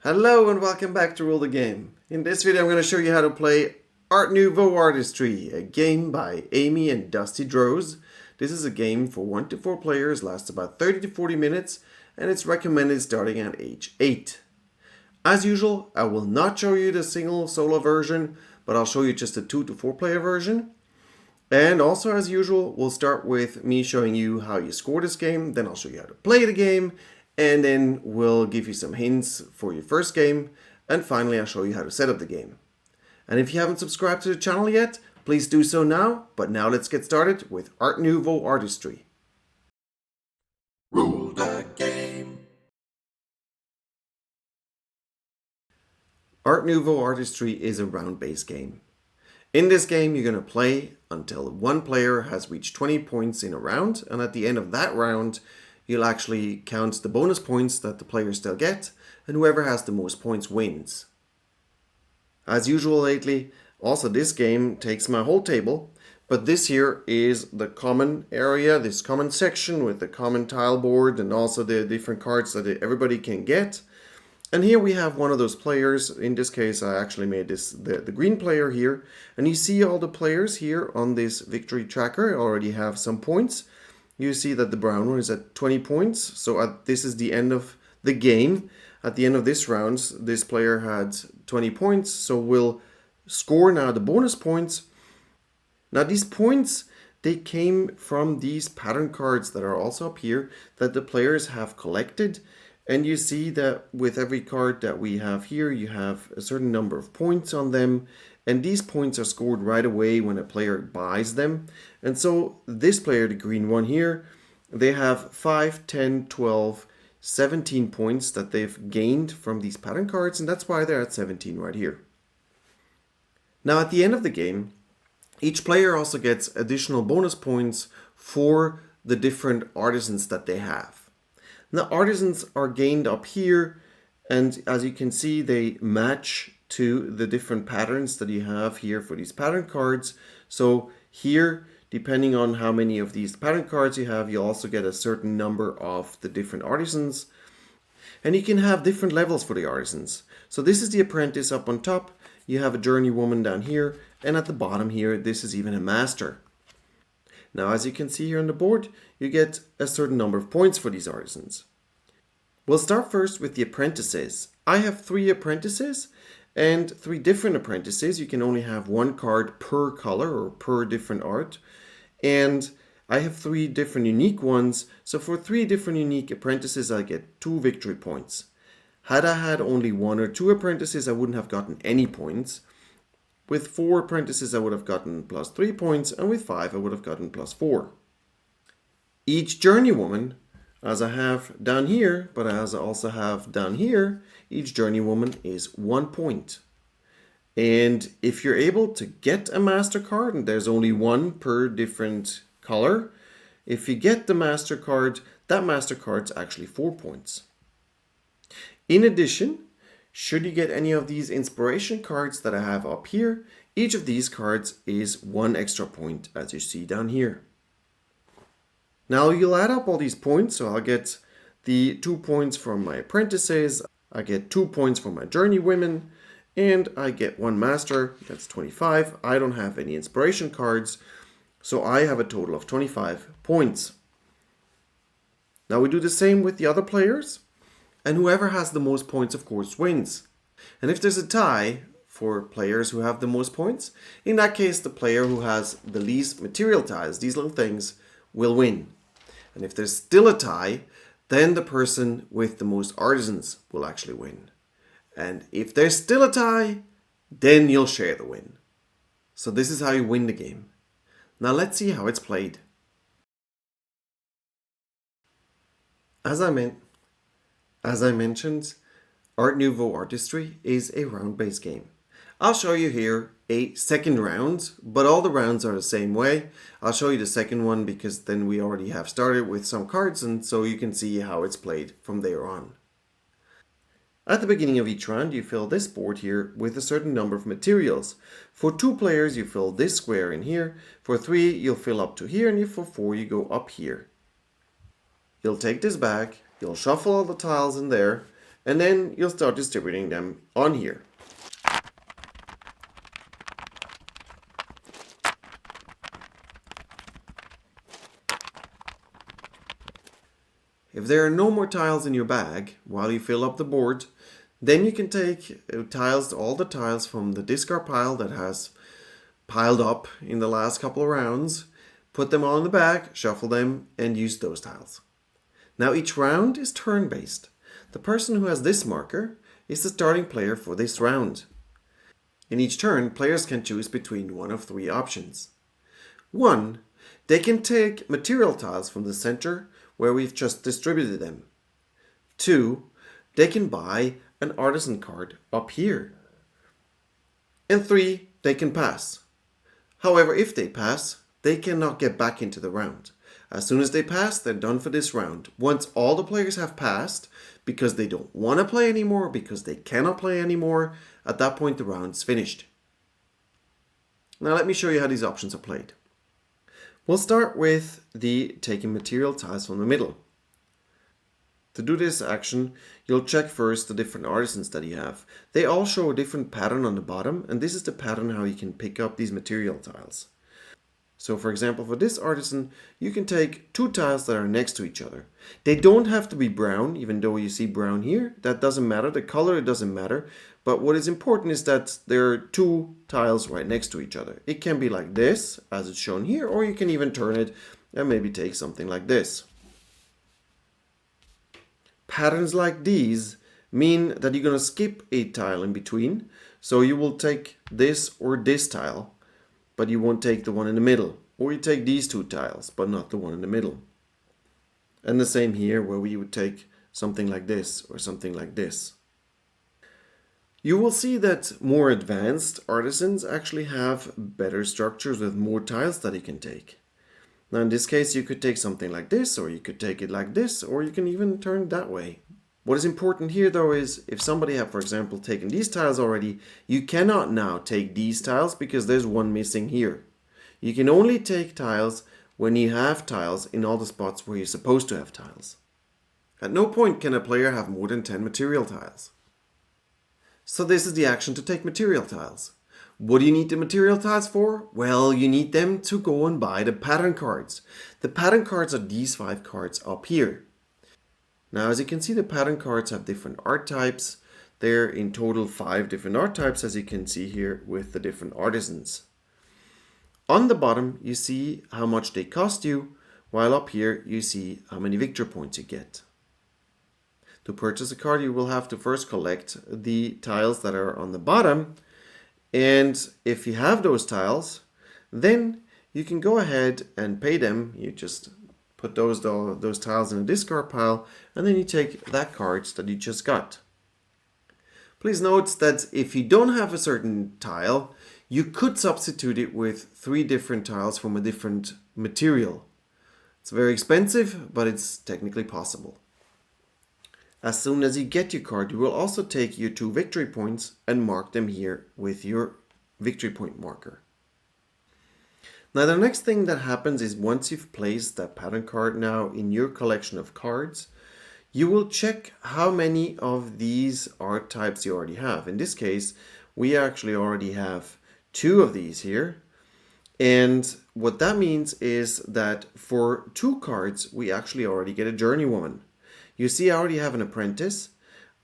Hello and welcome back to Rule the Game. In this video I'm going to show you how to play Art Nouveau Artistry, a game by Amy and Dusty Droz. This is a game for 1 to 4 players, lasts about 30 to 40 minutes, and it's recommended starting at age 8. As usual, I will not show you the single solo version, but I'll show you just a 2 to 4 player version. And also, as usual, we'll start with me showing you how you score this game, then I'll show you how to play the game, and then we'll give you some hints for your first game, and finally I'll show you how to set up the game. And if you haven't subscribed to the channel yet, please do so now, but now let's get started with Art Nouveau Artistry. Rule the game. Art Nouveau Artistry is a round-based game. In this game, you're going to play until one player has reached 20 points in a round, and at the end of that round, you'll actually count the bonus points that the players still get, and whoever has the most points wins. As usual lately, also this game takes my whole table, but this here is the common area, this common section with the common tile board and also the different cards that everybody can get. And here we have one of those players. In this case, I actually made this the green player here. And you see all the players here on this victory tracker already have some points. You see that the brown one is at 20 points. So this is the end of the game. At the end of this round, this player had 20 points. So we'll score now the bonus points. Now these points, they came from these pattern cards that are also up here that the players have collected. And you see that with every card that we have here, you have a certain number of points on them. And these points are scored right away when a player buys them. And so this player, the green one here, they have 5, 10, 12, 17 points that they've gained from these pattern cards. And that's why they're at 17 right here. Now at the end of the game, each player also gets additional bonus points for the different artisans that they have. The artisans are gained up here, and as you can see, they match to the different patterns that you have here for these pattern cards. So here, depending on how many of these pattern cards you have, you also get a certain number of the different artisans. And you can have different levels for the artisans. So this is the apprentice up on top. You have a journeywoman down here, and at the bottom here, this is even a master. Now, as you can see here on the board, you get a certain number of points for these artisans. We'll start first with the apprentices. I have 3 apprentices and 3 different apprentices. You can only have 1 card per color or per different art. And I have 3 different unique ones. So for 3 different unique apprentices, I get 2 victory points. Had I had only 1 or 2 apprentices, I wouldn't have gotten any points. With 4 apprentices, I would have gotten plus 3 points, and with 5, I would have gotten plus 4. Each journeywoman, as I have down here, but as I also have down here, each journeywoman is 1 point. And if you're able to get a master card, and there's only 1 per different color, if you get the master card, that master card's actually 4 points. In addition, should you get any of these inspiration cards that I have up here, each of these cards is 1 extra point, as you see down here. Now you'll add up all these points, so I'll get the 2 points from my apprentices, I get 2 points from my journeywomen, and I get 1 master, that's 25. I don't have any inspiration cards, so I have a total of 25 points. Now we do the same with the other players. And whoever has the most points, of course, wins. And if there's a tie for players who have the most points, in that case, the player who has the least material tiles, these little things, will win. And if there's still a tie, then the person with the most artisans will actually win. And if there's still a tie, then you'll share the win. So this is how you win the game. Now let's see how it's played. As I mentioned, Art Nouveau Artistry is a round-based game. I'll show you here a second round, but all the rounds are the same way. I'll show you the second one because then we already have started with some cards, and so you can see how it's played from there on. At the beginning of each round, you fill this board here with a certain number of materials. For 2 players, you fill this square in here. For 3, you'll fill up to here, and for 4, you go up here. You'll take this back, you'll shuffle all the tiles in there, and then you'll start distributing them on here. If there are no more tiles in your bag while you fill up the board, then you can take all the tiles from the discard pile that has piled up in the last couple of rounds, put them all in the bag, shuffle them, and use those tiles. Now each round is turn-based. The person who has this marker is the starting player for this round. In each turn, players can choose between one of three options. 1. They can take material tiles from the center where we've just distributed them. 2. They can buy an artisan card up here. And 3. They can pass. However, if they pass, they cannot get back into the round. As soon as they pass, they're done for this round. Once all the players have passed, because they don't want to play anymore, because they cannot play anymore, at that point the round's finished. Now let me show you how these options are played. We'll start with the taking material tiles from the middle. To do this action, you'll check first the different artisans that you have. They all show a different pattern on the bottom, and this is the pattern how you can pick up these material tiles. So for example, for this artisan, you can take two tiles that are next to each other. They don't have to be brown, even though you see brown here. That doesn't matter. The color, it doesn't matter. But what is important is that there are two tiles right next to each other. It can be like this, as it's shown here, or you can even turn it and maybe take something like this. Patterns like these mean that you're going to skip a tile in between. So you will take this or this tile, but you won't take the one in the middle. Or you take these two tiles, but not the one in the middle. And the same here, where we would take something like this or something like this. You will see that more advanced artisans actually have better structures with more tiles that you can take. Now in this case, you could take something like this, or you could take it like this, or you can even turn it that way. What is important here though is if somebody have, for example, taken these tiles already, you cannot now take these tiles because there's one missing here. You can only take tiles when you have tiles in all the spots where you're supposed to have tiles. At no point can a player have more than 10 material tiles. So this is the action to take material tiles. What do you need the material tiles for? Well, you need them to go and buy the pattern cards. The pattern cards are these 5 cards up here. Now, as you can see, the pattern cards have different art types. There are in total 5 different art types, as you can see here with the different artisans. On the bottom, you see how much they cost you, while up here you see how many victory points you get. To purchase a card, you will have to first collect the tiles that are on the bottom. And if you have those tiles, then you can go ahead and pay them. You just put those tiles in a discard pile, and then you take that card that you just got. Please note that if you don't have a certain tile, you could substitute it with 3 different tiles from a different material. It's very expensive, but it's technically possible. As soon as you get your card, you will also take your 2 victory points and mark them here with your victory point marker. Now the next thing that happens is once you've placed that pattern card now in your collection of cards, you will check how many of these art types you already have. In this case, we actually already have 2 of these here. And what that means is that for 2 cards, we actually already get a journeywoman. You see, I already have an apprentice.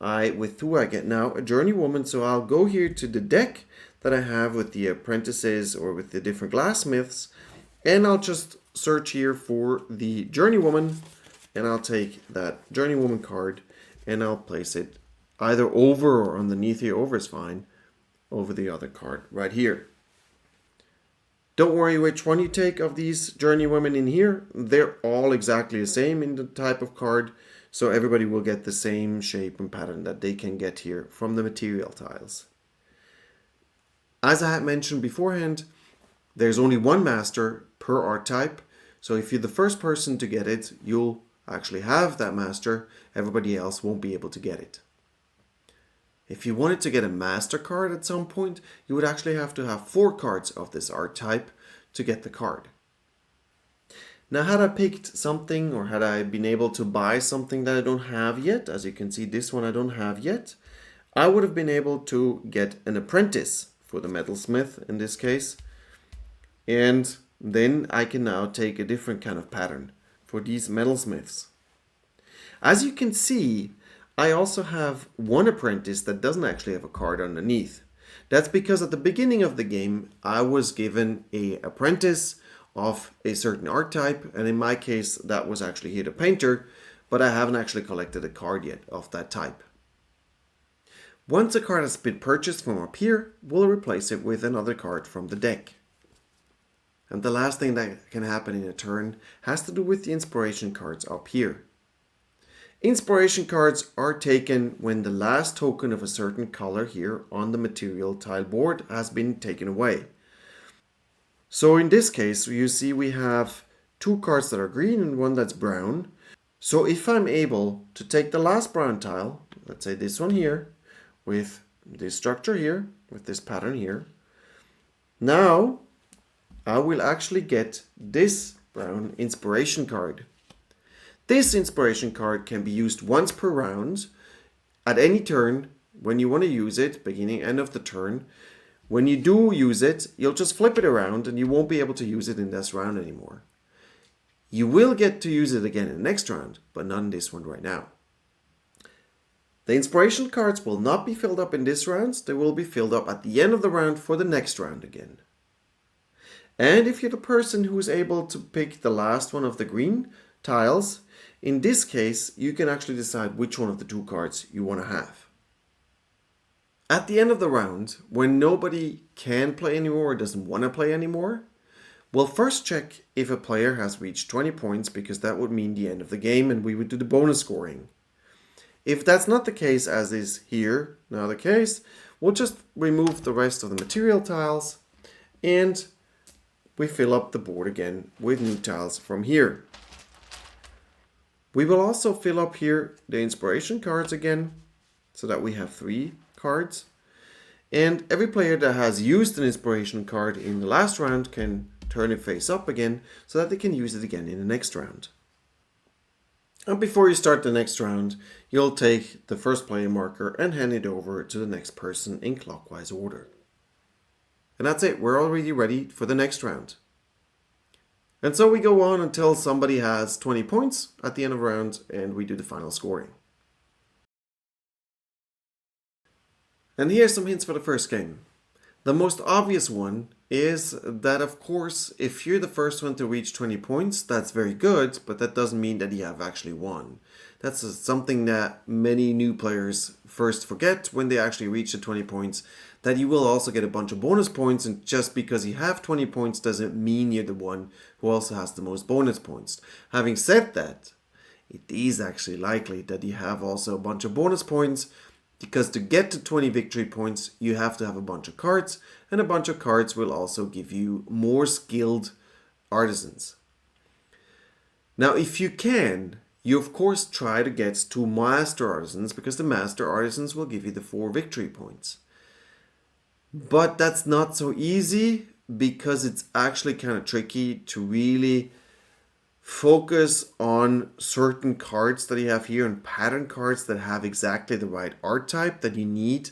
With 2, I get now a journeywoman. So I'll go here to the deck that I have with the apprentices or with the different glassmiths. And I'll just search here for the journeywoman. And I'll take that journeywoman card and I'll place it either over or underneath here. Over is fine. Over the other card right here. Don't worry which one you take of these journeywomen in here. They're all exactly the same in the type of card. So everybody will get the same shape and pattern that they can get here from the material tiles. As I had mentioned beforehand, there's only 1 master per art type. So if you're the first person to get it, you'll actually have that master. Everybody else won't be able to get it. If you wanted to get a master card at some point, you would actually have to have 4 cards of this art type to get the card. Now, had I picked something or had I been able to buy something that I don't have yet, as you can see, this one I don't have yet, I would have been able to get an apprentice for the metalsmith in this case. And then I can now take a different kind of pattern for these metalsmiths. As you can see, I also have one apprentice that doesn't actually have a card underneath. That's because at the beginning of the game, I was given an apprentice of a certain archetype, and in my case, that was actually here the painter, but I haven't actually collected a card yet of that type. Once a card has been purchased from up here, we'll replace it with another card from the deck. And the last thing that can happen in a turn has to do with the inspiration cards up here. Inspiration cards are taken when the last token of a certain color here on the material tile board has been taken away. So in this case, you see we have two cards that are green and one that's brown. So if I'm able to take the last brown tile, let's say this one here, with this structure here, with this pattern here, now I will actually get this brown inspiration card. This inspiration card can be used once per round at any turn when you want to use it, beginning, end of the turn. When you do use it, you'll just flip it around and you won't be able to use it in this round anymore. You will get to use it again in the next round, but not in this one right now. The inspiration cards will not be filled up in this round, they will be filled up at the end of the round for the next round again. And if you're the person who is able to pick the last one of the green tiles, in this case, you can actually decide which one of the two cards you want to have. At the end of the round, when nobody can play anymore or doesn't want to play anymore, we'll first check if a player has reached 20 points because that would mean the end of the game and we would do the bonus scoring. If that's not the case, as is here now the case, we'll just remove the rest of the material tiles and we fill up the board again with new tiles from here. We will also fill up here the inspiration cards again so that we have 3 cards. And every player that has used an inspiration card in the last round can turn it face up again so that they can use it again in the next round. And before you start the next round, you'll take the first player marker and hand it over to the next person in clockwise order. And that's it, we're already ready for the next round. And so we go on until somebody has 20 points at the end of the round and we do the final scoring. And here's some hints for the first game. The most obvious one is that, of course, if you're the first one to reach 20 points, that's very good, but that doesn't mean that you have actually won. That's something that many new players first forget when they actually reach the 20 points, that you will also get a bunch of bonus points, and just because you have 20 points doesn't mean you're the one who also has the most bonus points. Having said that, it is actually likely that you have also a bunch of bonus points, because to get to 20 victory points, you have to have a bunch of cards, and a bunch of cards will also give you more skilled artisans. Now, if you can, you of course try to get to master artisans, because the master artisans will give you the 4 victory points. But that's not so easy, because it's actually kind of tricky to really focus on certain cards that you have here and pattern cards that have exactly the right art type that you need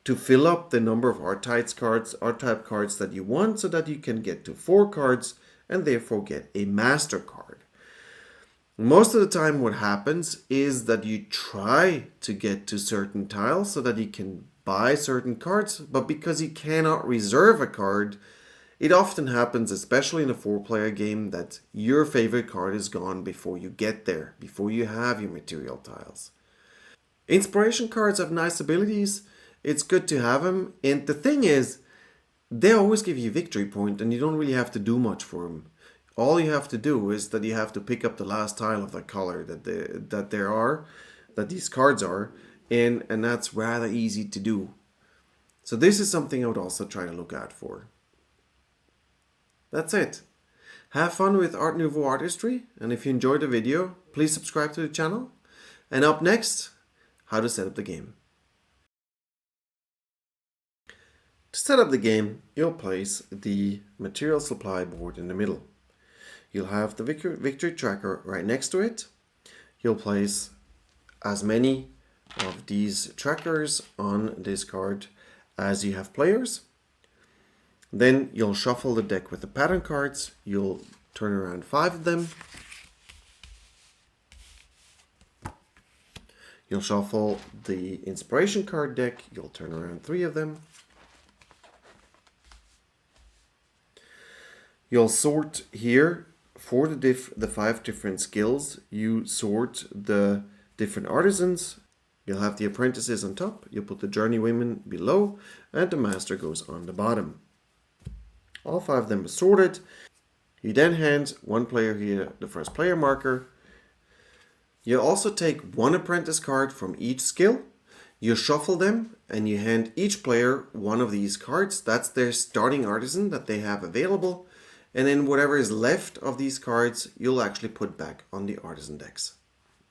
to fill up the number of art type cards that you want, so that you can get to 4 cards and therefore get a master card. Most of the time what happens is that you try to get to certain tiles so that you can buy certain cards, but because you cannot reserve a card, it often happens, especially in a 4-player game, that your favorite card is gone before you get there, before you have your material tiles. Inspiration cards have nice abilities, it's good to have them, and the thing is, they always give you a victory point and you don't really have to do much for them. All you have to do is that you have to pick up the last tile of the color that these cards are, and that's rather easy to do. So this is something I would also try to look out for. That's it. Have fun with Art Nouveau Artistry, and if you enjoyed the video, please subscribe to the channel. And up next, how to set up the game. To set up the game, you'll place the material supply board in the middle. You'll have the victory tracker right next to it. You'll place as many of these trackers on this card as you have players. Then you'll shuffle the deck with the pattern cards. You'll turn around 5 of them. You'll shuffle the inspiration card deck. You'll turn around 3 of them. You'll sort here for the 5 different skills. You sort the different artisans. You'll have the apprentices on top. You'll put the journeywomen below, and the master goes on the bottom. All 5 of them are sorted. You then hand one player here the first player marker. You also take 1 apprentice card from each skill. You shuffle them and you hand each player one of these cards. That's their starting artisan that they have available. And then whatever is left of these cards, you'll actually put back on the artisan decks.